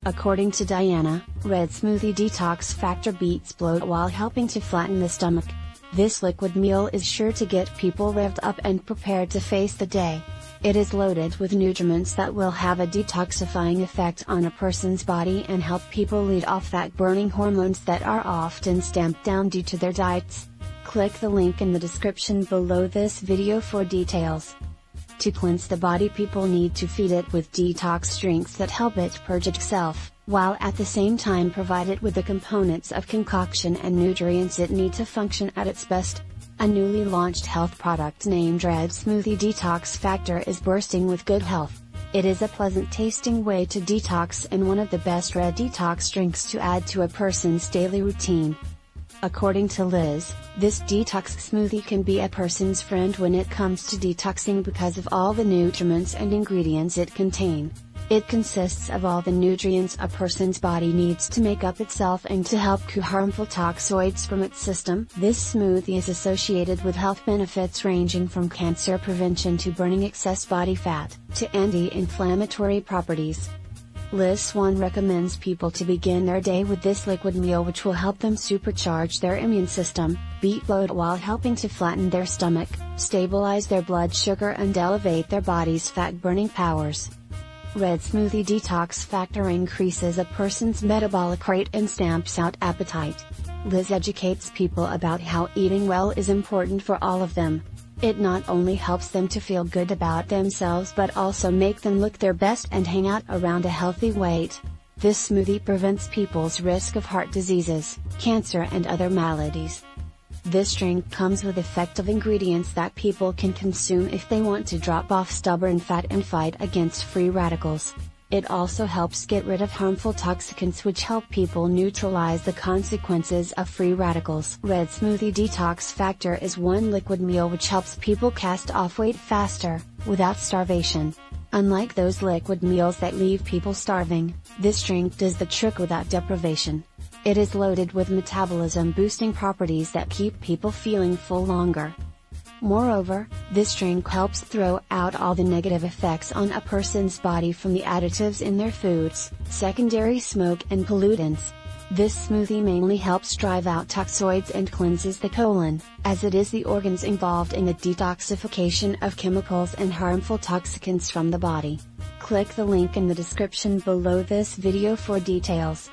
According to Diana, Red Smoothie Detox Factor beats bloat while helping to flatten the stomach. This liquid meal is sure to get people revved up and prepared to face the day. It is loaded with nutriments that will have a detoxifying effect on a person's body and help people lead off fat-burning hormones that are often stamped down due to their diets. Click the link in the description below this video for details. To cleanse the body, people need to feed it with detox drinks that help it purge itself, while at the same time provide it with the components of concoction and nutrients it needs to function at its best. A newly launched health product named Red Smoothie Detox Factor is bursting with good health. It is a pleasant tasting way to detox and one of the best red detox drinks to add to a person's daily routine. According to Liz, this detox smoothie can be a person's friend when it comes to detoxing because of all the nutriments and ingredients it contains. It consists of all the nutrients a person's body needs to make up itself and to help clear harmful toxoids from its system. This smoothie is associated with health benefits ranging from cancer prevention to burning excess body fat, to anti-inflammatory properties. Liz Swan recommends people to begin their day with this liquid meal, which will help them supercharge their immune system, beat bloat while helping to flatten their stomach, stabilize their blood sugar and elevate their body's fat-burning powers. Red Smoothie Detox Factor increases a person's metabolic rate and stamps out appetite. Liz educates people about how eating well is important for all of them. It not only helps them to feel good about themselves but also make them look their best and hang out around a healthy weight. This smoothie prevents people's risk of heart diseases, cancer and other maladies. This drink comes with effective ingredients that people can consume if they want to drop off stubborn fat and fight against free radicals. It also helps get rid of harmful toxicants which help people neutralize the consequences of free radicals. Red Smoothie Detox Factor is one liquid meal which helps people cast off weight faster, without starvation. Unlike those liquid meals that leave people starving, this drink does the trick without deprivation. It is loaded with metabolism-boosting properties that keep people feeling full longer. Moreover, this drink helps throw out all the negative effects on a person's body from the additives in their foods, secondary smoke and pollutants. This smoothie mainly helps drive out toxoids and cleanses the colon, as it is the organs involved in the detoxification of chemicals and harmful toxicants from the body. Click the link in the description below this video for details.